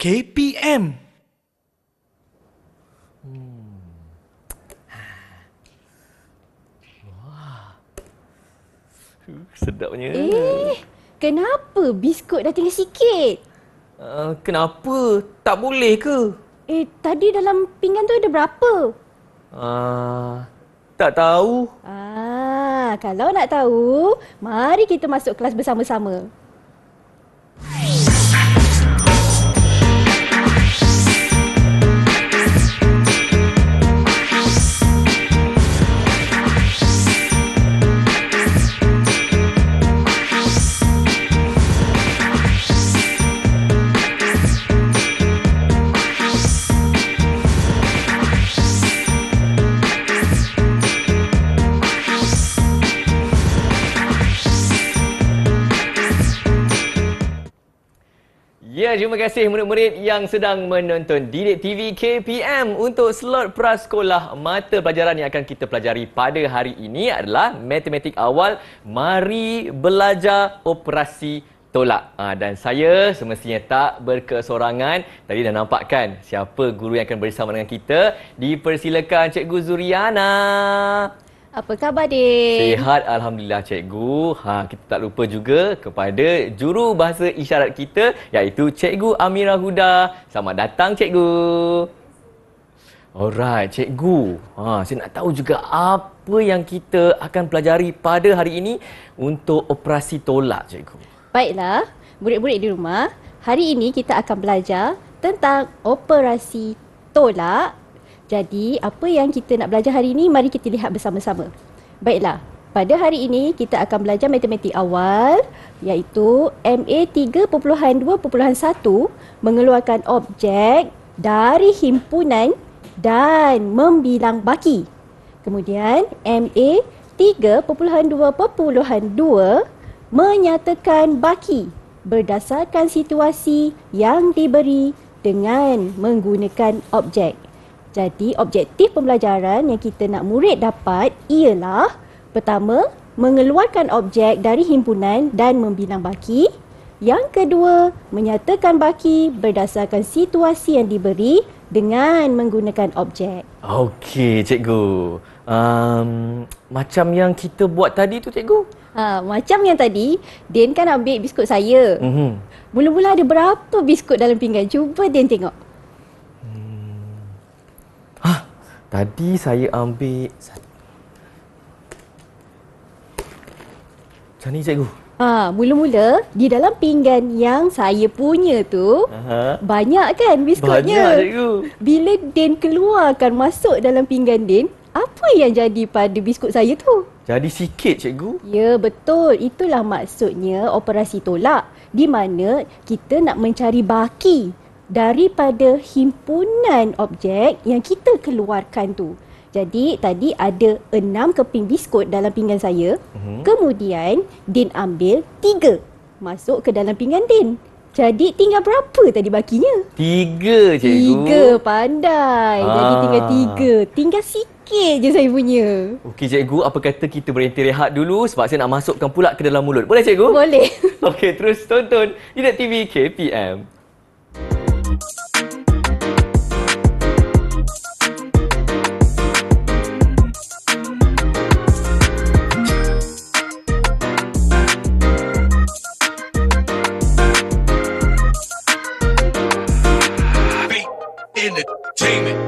KPM. Sedapnya. Kenapa biskut dah tinggal sikit? Kenapa? Tak boleh ke? Tadi dalam pinggan tu ada berapa? Tak tahu. Kalau nak tahu, mari kita masuk kelas bersama-sama. Ya, terima kasih murid-murid yang sedang menonton Didik TV KPM. Untuk slot prasekolah, mata pelajaran yang akan kita pelajari pada hari ini adalah matematik awal. Mari belajar operasi tolak. Dan saya semestinya tak berkesorangan. Tadi dah nampak kan siapa guru yang akan bersama dengan kita. Dipersilakan Cikgu Zuriana. Apa khabar, Din? Sihat, Alhamdulillah, Cikgu. Kita tak lupa juga kepada juru bahasa isyarat kita, iaitu Cikgu Amira Huda. Selamat datang, Cikgu. Alright, Cikgu. Saya nak tahu juga apa yang kita akan pelajari pada hari ini untuk operasi tolak, Cikgu. Baiklah, murid-murid di rumah, hari ini kita akan belajar tentang operasi tolak. Jadi, apa yang kita nak belajar hari ini, mari kita lihat bersama-sama. Baiklah, pada hari ini kita akan belajar matematik awal, iaitu MA 3.2.1, mengeluarkan objek dari himpunan dan membilang baki. Kemudian, MA 3.2.2, menyatakan baki berdasarkan situasi yang diberi dengan menggunakan objek. Jadi, objektif pembelajaran yang kita nak murid dapat ialah pertama, mengeluarkan objek dari himpunan dan membilang baki. Yang kedua, menyatakan baki berdasarkan situasi yang diberi dengan menggunakan objek. Okey, Cikgu. Macam yang kita buat tadi tu, Cikgu? Macam yang tadi, Din kan ambil biskut saya. Mula-mula ada berapa biskut dalam pinggan? Cuba Din tengok. Tadi saya ambil macam ni, Cikgu. Mula-mula di dalam pinggan yang saya punya tu, banyak kan biskutnya? Banyak, Cikgu. Bila Din keluarkan masuk dalam pinggan Din, apa yang jadi pada biskut saya tu? Jadi sikit, Cikgu. Ya, betul. Itulah maksudnya operasi tolak, di mana kita nak mencari baki daripada himpunan objek yang kita keluarkan tu. Jadi tadi ada 6 keping biskut dalam pinggan saya. Kemudian Din ambil 3 masuk ke dalam pinggan Din. Jadi tinggal berapa tadi bakinya? 3, Cikgu. 3, pandai. Jadi tinggal 3. Tinggal sikit je saya punya. Okey, Cikgu. Apa kata kita berhenti rehat dulu sebab saya nak masukkan pula ke dalam mulut. Boleh, Cikgu? Boleh. Okey, terus tonton Didik TV KPM. Entertainment.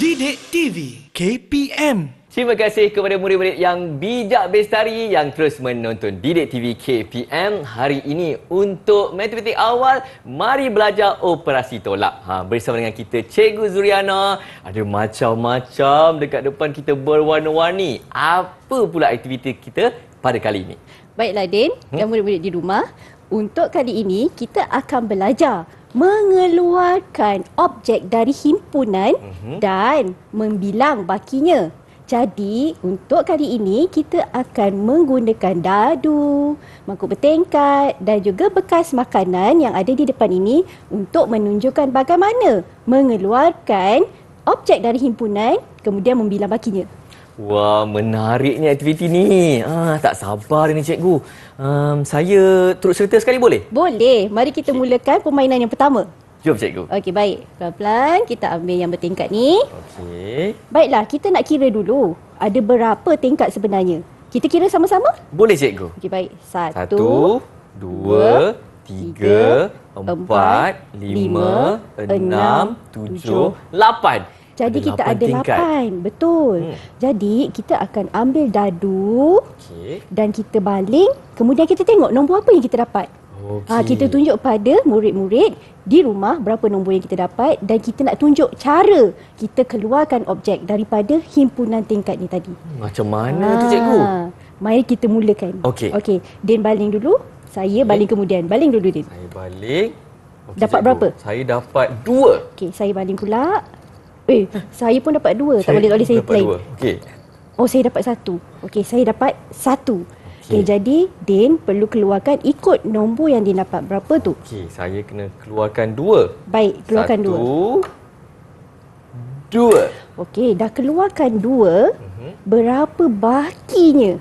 Didik TV KPM. Terima kasih kepada murid-murid yang bijak bestari yang terus menonton Didik TV KPM. Hari ini untuk matematik awal, mari belajar operasi tolak. Bersama dengan kita Cikgu Zuriana. Ada macam-macam dekat depan kita berwarna-warni. Apa pula aktiviti kita pada kali ini? Baiklah Din, dan murid-murid di rumah, untuk kali ini kita akan belajar mengeluarkan objek dari himpunan dan membilang bakinya. Jadi, untuk kali ini kita akan menggunakan dadu, mangkuk bertingkat dan juga bekas makanan yang ada di depan ini untuk menunjukkan bagaimana mengeluarkan objek dari himpunan, kemudian membilang bakinya. Wah, menariknya aktiviti ni. Tak sabar ni cikgu. Saya turut serta sekali boleh? Boleh. Mari kita mulakan permainan yang pertama. Jom cikgu. Okey, baik. Pelan-pelan kita ambil yang bertingkat ni. Okey. Baiklah, kita nak kira dulu. Ada berapa tingkat sebenarnya? Kita kira sama-sama? Boleh cikgu. Okey, baik. 1, 2, 3, 4, 5, 6, 7, 8. Jadi kita ada tingkat. 8. Betul. Jadi kita akan ambil dadu Okey. dan kita baling. Kemudian kita tengok nombor apa yang kita dapat. Okey. Kita tunjuk pada murid-murid di rumah berapa nombor yang kita dapat dan kita nak tunjuk cara kita keluarkan objek daripada himpunan tingkat ni tadi. Macam mana tu cikgu? Mari kita mulakan. Okey. Okey, Din baling dulu. Saya baling kemudian. Baling dulu Din. Saya baling. Okey, Dapat cikgu. berapa? Saya dapat 2. Okey, saya baling pula. Saya pun dapat 2. Tak boleh saya dapat lain. 2. Okey. Oh, saya dapat 1. Okey, saya dapat 1. Okey, jadi Din perlu keluarkan ikut nombor yang Din dapat. Berapa tu? Okey, saya kena keluarkan 2. Baik, keluarkan 2. 2. Okey, dah keluarkan 2. Berapa bakinya?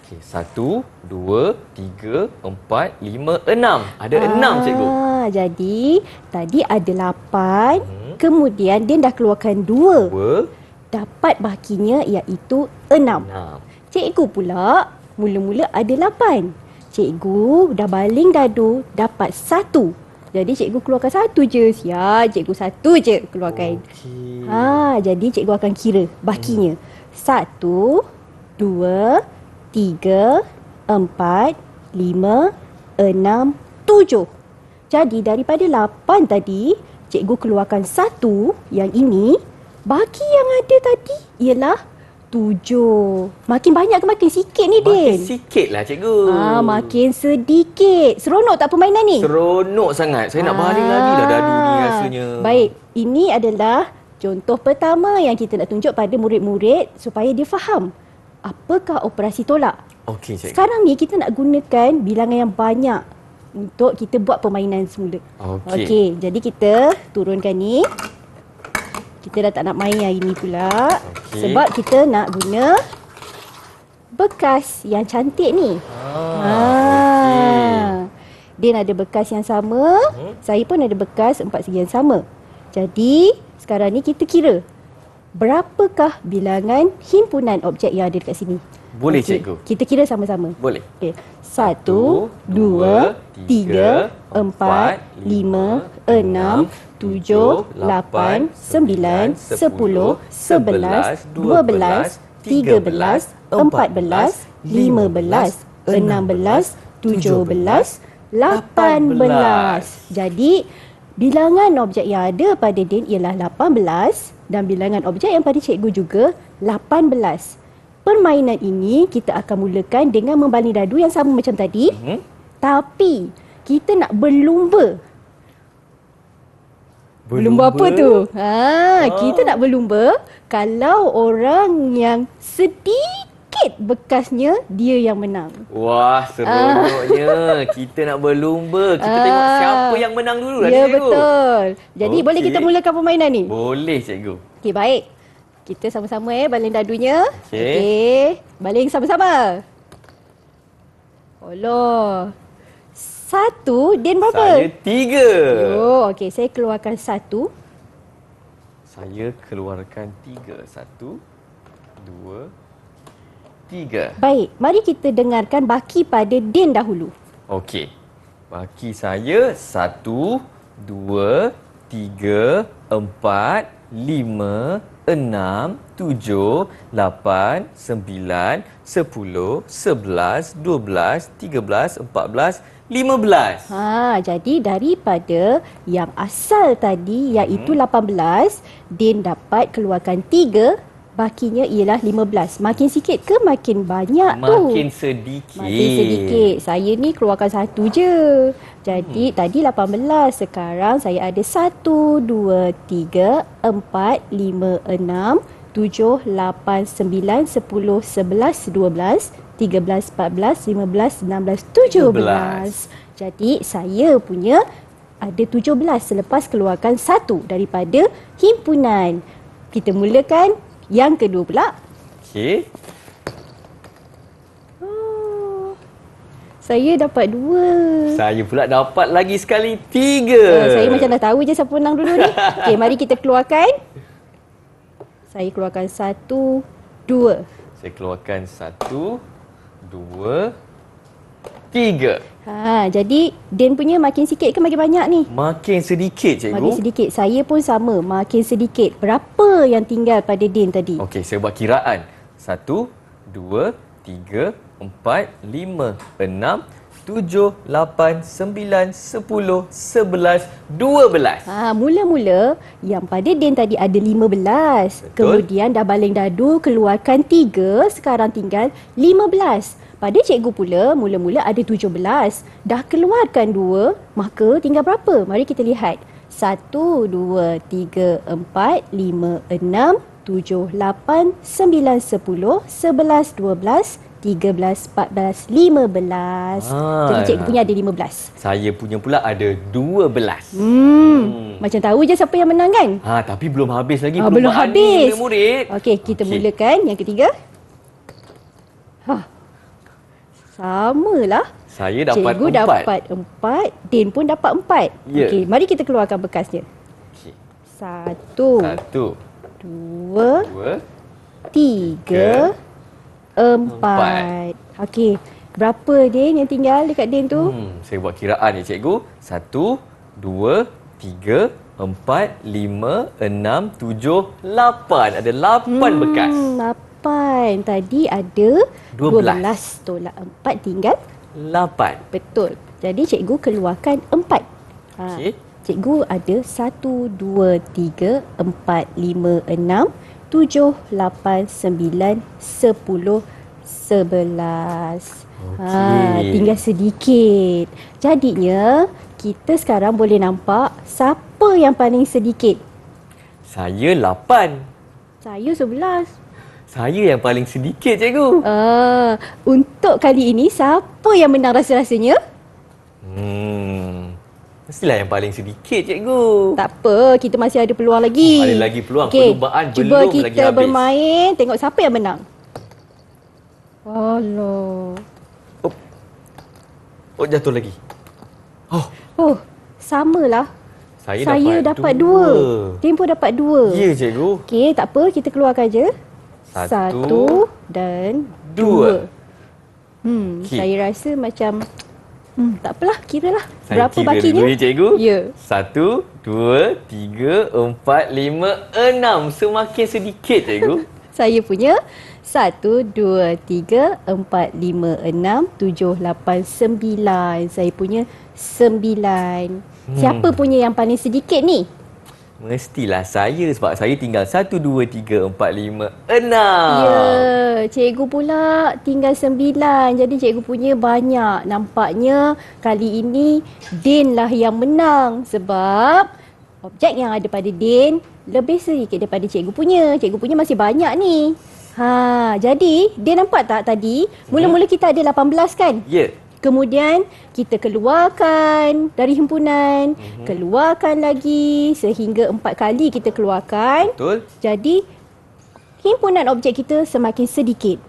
Okey, 1, 2, 3, 4, 5, 6. Ada 6 cikgu. Jadi tadi ada 8. Kemudian Din dah keluarkan 2. 2, Dapat bakinya iaitu 6. 6. Cikgu pula mula-mula ada 8. Cikgu dah baling dadu dapat 1. Jadi cikgu keluarkan 1 je. Cikgu 1 je keluarkan. Okey. Jadi cikgu akan kira bakinya. 1, 2, 3, 4, 5, 6, 7. Jadi daripada 8 tadi, cikgu keluarkan 1 yang ini. Baki yang ada tadi ialah 7. Makin banyak ke makin sikit ni, Din? Makin sikit lah cikgu. Makin sedikit. Seronok tak permainan ni? Seronok sangat. Saya nak baling lagi dah dadu ni rasanya. Baik, ini adalah contoh pertama yang kita nak tunjuk pada murid-murid supaya dia faham apakah operasi tolak. Okey cikgu. Sekarang ni kita nak gunakan bilangan yang banyak untuk kita buat permainan semula. Okey, jadi kita turunkan ni. Kita dah tak nak main hari ni pula. Okey. Sebab kita nak guna bekas yang cantik ni. Okey. Din ada bekas yang sama. Saya pun ada bekas 4 segi yang sama. Jadi, sekarang ni kita kira berapakah bilangan himpunan objek yang ada dekat sini. Boleh cikgu. Kita kira sama-sama. Boleh. Okey. 1, 2, 3, 4, 5, 6, 7, 8, 9, 10, 11, 12, 13, 14, 15, 16, 17, 18. Jadi, bilangan objek yang ada pada Din ialah 18 dan bilangan objek yang pada cikgu juga 18. Permainan ini kita akan mulakan dengan membaling dadu yang sama macam tadi. Tapi kita nak berlumba. Berlumba apa tu? Kita nak berlumba kalau orang yang sedikit bekasnya dia yang menang. Wah, seronoknya. Kita nak berlumba. Kita tengok siapa yang menang dulu lah Ya, cikgu. betul. Jadi boleh kita mulakan permainan ni? Boleh cikgu. Okey, baik. Kita sama-sama baling dadunya. Okey. Okey. Baling sama-sama. Allah. 1, Din berapa? Saya 3. Oh, okey. Saya keluarkan 1. Saya keluarkan 3. 1, 2, 3. Baik, mari kita dengarkan baki pada Din dahulu. Okey. Baki saya 1, 2, 3, 4, 5, 6, 7, 8, 9, 10, 11, 12, 13, 14, 15. Jadi daripada yang asal tadi iaitu 18, Din dapat keluarkan 3, bakinya ialah 15. Makin sikit ke makin banyak tu? Makin sedikit. Makin sedikit. Saya ni keluarkan 1 je. Jadi tadi 18, sekarang saya ada 1, 2, 3, 4, 5, 6, 7, 8, 9, 10, 11, 12, 13, 14, 15, 16, 17. Jadi saya punya ada 17 selepas keluarkan 1 daripada himpunan. kita mulakan yang kedua pula. Okey. Saya dapat 2. Saya pula dapat lagi sekali 3. Saya macam dah tahu je siapa menang dulu ni. Okey, mari kita keluarkan. Saya keluarkan 1, 2. Saya keluarkan 1, 2, 3. Jadi Din punya makin sikit ke makin banyak ni? Makin sedikit, cikgu. Makin sedikit. Saya pun sama, makin sedikit. Berapa yang tinggal pada Din tadi? Okey, saya buat kiraan. 1, 2, 3, 4, 5, 6, 7, 8, 9, 10, 11, 12. Mula-mula yang pada Din tadi ada 15. Betul. Kemudian dah baling dadu, keluarkan 3, sekarang tinggal 15. Pada cikgu pula, mula-mula ada 17. Dah keluarkan 2, maka tinggal berapa? Mari kita lihat. 1, 2, 3, 4, 5, 6, 7, 8, 9, 10, 11, 12, 13, 14, 15. Jadi cikgu punya ada 15. Saya punya pula ada 12. Macam tahu je siapa yang menang kan? Tapi belum habis lagi Belum perlumbaan habis. ni, murid-murid. Okey, kita mulakan yang ketiga. Samalah. Saya dapat Cikgu 4. dapat 4, Din pun dapat 4. Ya. Okey, mari kita keluarkan bekasnya. Okey. 1, 1, 2, 2, 3, 4. Okey, berapa Din yang tinggal dekat Din tu? Saya buat kiraan ya, cikgu. 1, 2, 3, 4, 5, 6, 7, 8. Ada 8 bekas. 8. Tadi ada 12. Tolak 4 tinggal 8. betul. Jadi cikgu keluarkan 4. Okey. Cikgu ada 1, 2, 3, 4, 5, 6, 7, 8, 9, 10, 11. Okey. Tinggal sedikit. Jadinya kita sekarang boleh nampak siapa yang paling sedikit. Saya 8. Saya 11. Saya yang paling sedikit, cikgu. Untuk kali ini siapa yang menang rasa-rasanya? Mestilah yang paling sedikit, cikgu. Tak apa, kita masih ada peluang lagi. Ada lagi peluang. Okey, Perlumbaan cuba belum lagi kita habis. bermain, tengok siapa yang menang. Alah. Jatuh lagi. Oh, samalah. Saya dapat 2. Din pun dapat 2. Ya, cikgu. Okey, tak apa, kita keluarkan je. 1 dan 2. Okey. Saya rasa macam tak apalah, kiralah. Saya Berapa kira bakinya? dulu ya, cikgu. Ya. 1, 2, 3, 4, 5, 6. Semakin sedikit, cikgu. Saya punya 1, 2, 3, 4, 5, 6, 7, 8, 9. Saya punya 9. Siapa punya yang paling sedikit ni? Mestilah saya sebab saya tinggal 1, 2, 3, 4, 5, 6. Ya, cikgu pula tinggal 9. Jadi cikgu punya banyak. Nampaknya kali ini Din lah yang menang sebab objek yang ada pada Din lebih sedikit daripada cikgu punya. Cikgu punya masih banyak ni. Jadi Din nampak tak tadi? Mula-mula kita ada 18 kan? Ya. Kemudian kita keluarkan dari himpunan, keluarkan lagi sehingga 4 kali kita keluarkan. Betul. Jadi himpunan objek kita semakin sedikit.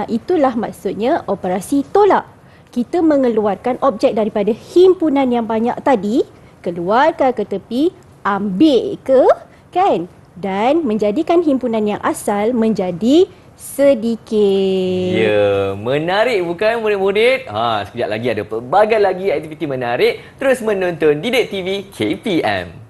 Itulah maksudnya operasi tolak. Kita mengeluarkan objek daripada himpunan yang banyak tadi, keluarkan ke tepi, ambil ke, kan? Dan menjadikan himpunan yang asal menjadi sedikit. Ya, menarik bukan murid-murid? Sekejap lagi ada pelbagai lagi aktiviti menarik. Terus menonton Didik TV KPM.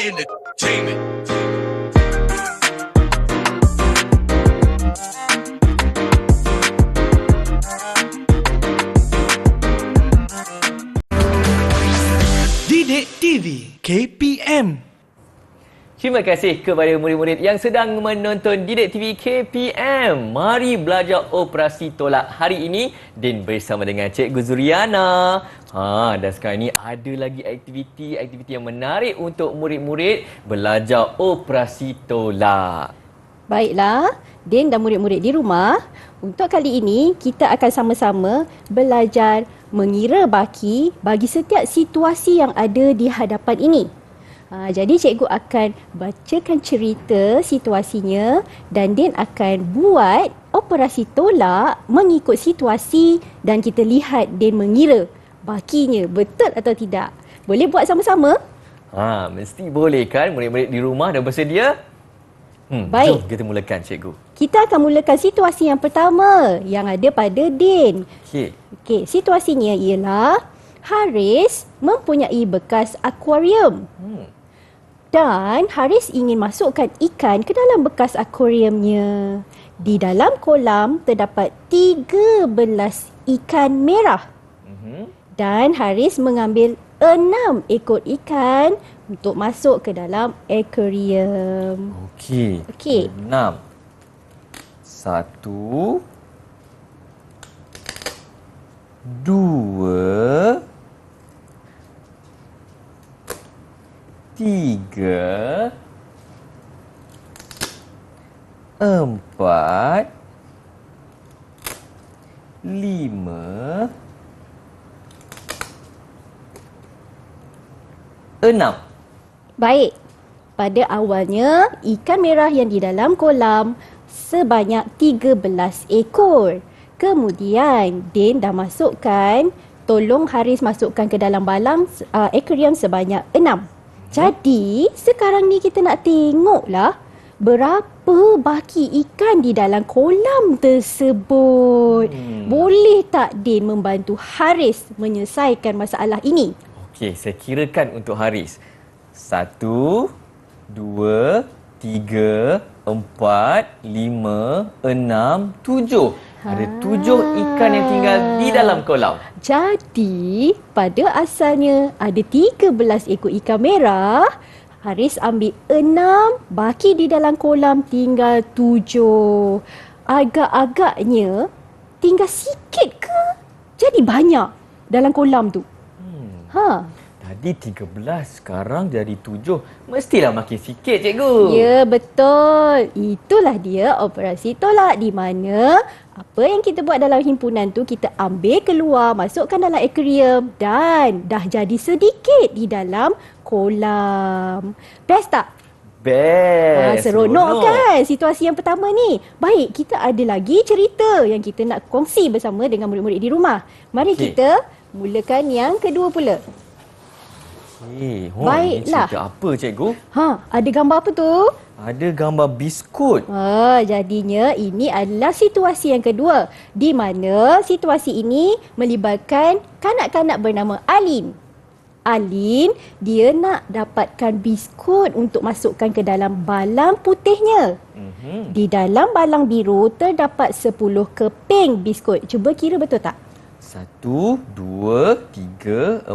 Entertainment. Didik TV KPM. Terima kasih kepada murid-murid yang sedang menonton Didik TV KPM. Mari belajar operasi tolak hari ini Din bersama dengan Cikgu Zuriana. Dan sekarang ini ada lagi aktiviti yang menarik untuk murid-murid belajar operasi tolak. Baiklah, Din dan murid-murid di rumah, untuk kali ini kita akan sama-sama belajar mengira baki bagi setiap situasi yang ada di hadapan ini. Jadi cikgu akan bacakan cerita situasinya dan Din akan buat operasi tolak mengikut situasi dan kita lihat Din mengira bakinya betul atau tidak. Boleh buat sama-sama? Mesti boleh kan? Murid-murid di rumah dah bersedia? Baik. Jom kita mulakan cikgu. Kita akan mulakan situasi yang pertama yang ada pada Din. Okey, situasinya ialah Haris mempunyai bekas akuarium. Dan Haris ingin masukkan ikan ke dalam bekas akuariumnya. Di dalam kolam terdapat 13 ikan merah. Dan Haris mengambil 6 ekor ikan untuk masuk ke dalam akuarium. Okey. 6. 1 2 3 4 5 6. Baik. Pada awalnya, ikan merah yang di dalam kolam sebanyak 13 ekor. Kemudian, Din dah masukkan, tolong Haris masukkan ke dalam balang akuarium sebanyak 6. Jadi, sekarang ni kita nak tengoklah berapa baki ikan di dalam kolam tersebut. Boleh tak Din membantu Haris menyelesaikan masalah ini? Okey, saya kirakan untuk Haris. 1, 2, 3, 4, 5, 6, 7. Ada 7 ikan yang tinggal di dalam kolam. Jadi, pada asalnya ada 13 ekor ikan merah. Haris ambil 6, baki di dalam kolam tinggal 7. Agak-agaknya tinggal sikit ke? Jadi banyak dalam kolam tu. Tadi 13, sekarang jadi 7. Mestilah makin sikit, cikgu. Ya, betul. Itulah dia operasi tolak di mana apa yang kita buat dalam himpunan tu kita ambil keluar, masukkan dalam akuarium dan dah jadi sedikit di dalam kolam. Best tak? Best. Seronok kan situasi yang pertama ni. Baik, kita ada lagi cerita yang kita nak kongsi bersama dengan murid-murid di rumah. Mari kita mulakan yang kedua pula. Baiklah. Ini cerita apa, cikgu? Ada gambar apa tu? Ada gambar biskut. Jadinya ini adalah situasi yang kedua di mana situasi ini melibatkan kanak-kanak bernama Alin. Alin, dia nak dapatkan biskut untuk masukkan ke dalam balang putihnya. Di dalam balang biru terdapat 10 keping biskut. Cuba kira betul tak? 1, 2, 3, 4,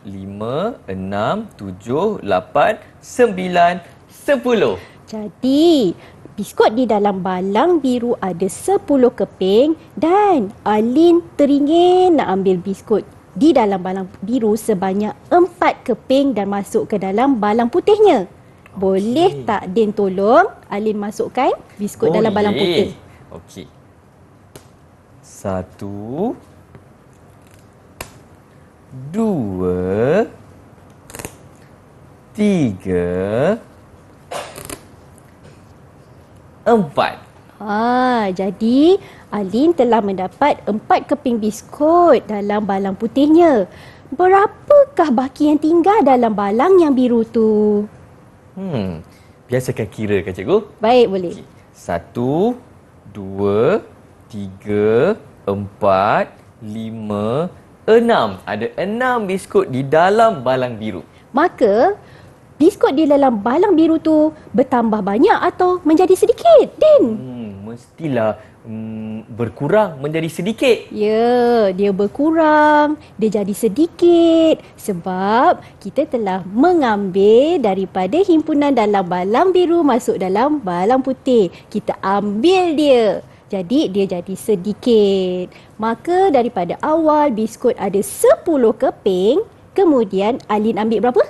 5, 6, 7, 8, 9, 10. Jadi, biskut di dalam balang biru ada 10 keping dan Alin teringin nak ambil biskut di dalam balang biru sebanyak 4 keping dan masuk ke dalam balang putihnya. Boleh tak Din tolong Alin masukkan biskut dalam balang putih? Okey. 1 2 3 4. Jadi Alin telah mendapat 4 keping biskut dalam balang putihnya. Berapakah baki yang tinggal dalam balang yang biru tu? Biasakan kira kan, cikgu? Baik, boleh. 1, 2, 3, 4, 5, 6. Ada 6 biskut di dalam balang biru. Maka, biskut di dalam balang biru tu bertambah banyak atau menjadi sedikit, Din? Mestilah berkurang menjadi sedikit. Ya, dia berkurang, dia jadi sedikit sebab kita telah mengambil daripada himpunan dalam balang biru masuk dalam balang putih. Kita ambil dia. Jadi dia jadi sedikit. Maka daripada awal biskut ada 10 keping, kemudian Alin ambil berapa?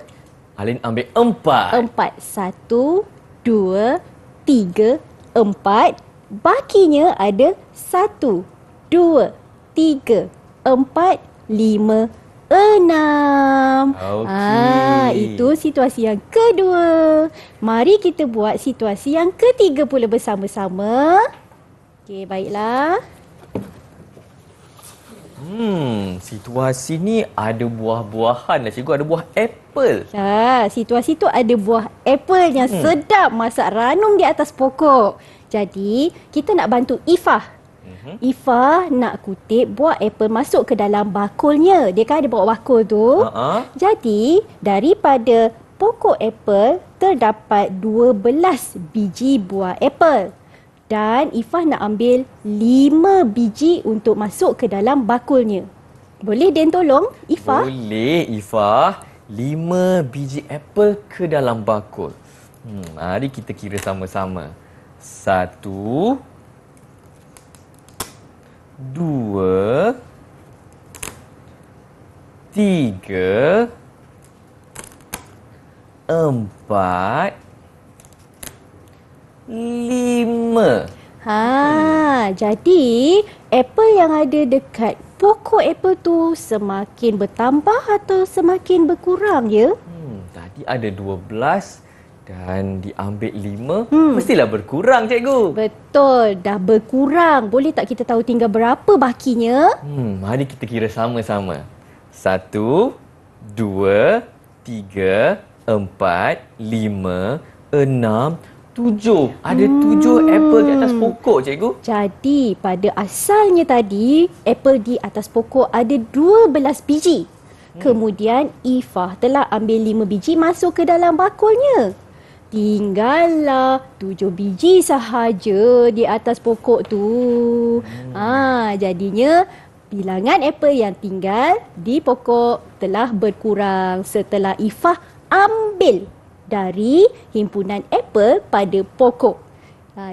Alin ambil 4. 4. 1, 2, 3, 4. Bakinya ada 1, 2, 3, 4, 5, 6. Itu situasi yang kedua. Mari kita buat situasi yang ketiga pula bersama-sama. Okey, baiklah. Situasi ni ada buah-buahan lah cikgu, ada buah apple. Situasi tu ada buah apple yang sedap masak ranum di atas pokok. Jadi, kita nak bantu Ifah. Ifah nak kutip buah apple masuk ke dalam bakulnya. Dia kan ada bawa bakul tu. Jadi, daripada pokok apple terdapat 12 biji buah apple. Dan Ifah nak ambil 5 biji untuk masuk ke dalam bakulnya. Boleh Den tolong Ifah? Boleh Ifah. 5 biji apple ke dalam bakul. Mari kita kira sama-sama. 1, 2, 3, 4, 5. Jadi apple yang ada dekat pokok apple tu semakin bertambah atau semakin berkurang ya? Tadi ada 12 dan diambil 5. Mestilah berkurang cikgu. Betul, dah berkurang. Boleh tak kita tahu tinggal berapa bakinya? Mari kita kira sama-sama. 1, 2, 3, 4, 5, 6, 7. Ada 7 apple di atas pokok cikgu. Jadi pada asalnya tadi apple di atas pokok ada 12 biji. Kemudian Ifah telah ambil 5 biji masuk ke dalam bakulnya. Tinggallah 7 biji sahaja di atas pokok tu. Jadinya bilangan apple yang tinggal di pokok telah berkurang setelah Ifah ambil dari himpunan apple pada pokok.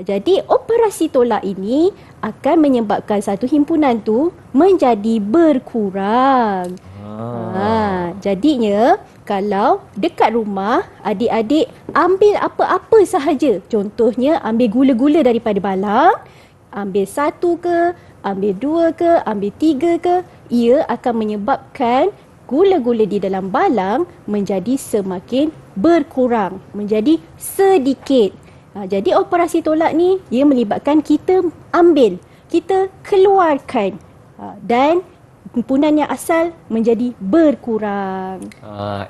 Jadi operasi tolak ini akan menyebabkan satu himpunan tu menjadi berkurang. Jadinya kalau dekat rumah adik-adik ambil apa-apa sahaja. Contohnya ambil gula-gula daripada balang, ambil 1 ke, ambil 2 ke, ambil 3 ke, ia akan menyebabkan gula-gula di dalam balang menjadi semakin berkurang, menjadi sedikit. Jadi operasi tolak ni ia melibatkan kita ambil, kita keluarkan dan himpunan yang asal menjadi berkurang.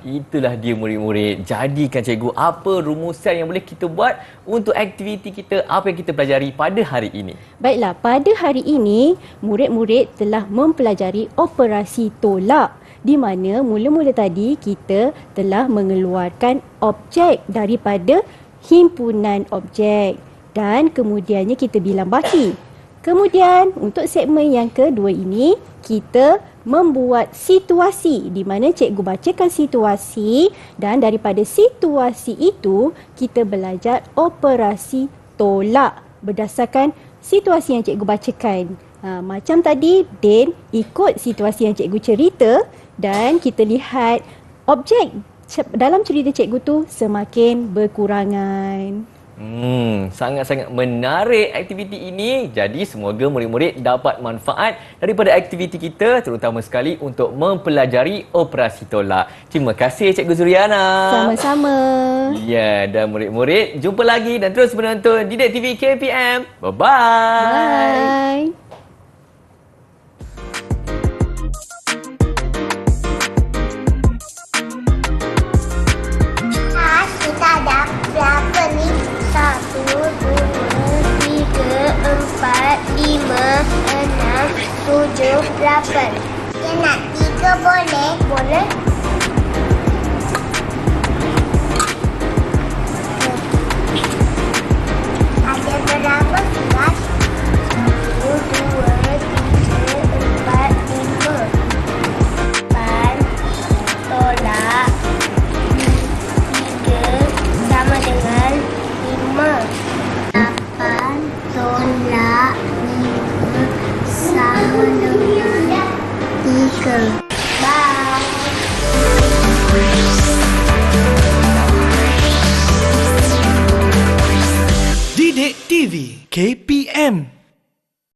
Itulah dia murid-murid. Jadikan cikgu apa rumusan yang boleh kita buat untuk aktiviti kita, apa yang kita pelajari pada hari ini. Baiklah, pada hari ini murid-murid telah mempelajari operasi tolak di mana mula-mula tadi kita telah mengeluarkan objek daripada himpunan objek dan kemudiannya kita bilang baki. Kemudian untuk segmen yang kedua ini kita membuat situasi di mana cikgu bacakan situasi dan daripada situasi itu kita belajar operasi tolak berdasarkan situasi yang cikgu bacakan. Macam tadi Den ikut situasi yang cikgu cerita dan kita lihat objek dalam cerita cikgu tu semakin berkurangan. Sangat-sangat menarik aktiviti ini. Jadi semoga murid-murid dapat manfaat daripada aktiviti kita, terutama sekali untuk mempelajari operasi tolak. Terima kasih Cikgu Zuriana. Sama-sama. Ya, dan murid-murid jumpa lagi dan terus menonton Didik TV KPM. Bye-bye. Bye. Kita ada berapa ni? 1, 2, 3, 4, 5, 6, 7, 8. Dia nak 3 boleh? Boleh. Ada berapa kelas? TV KPM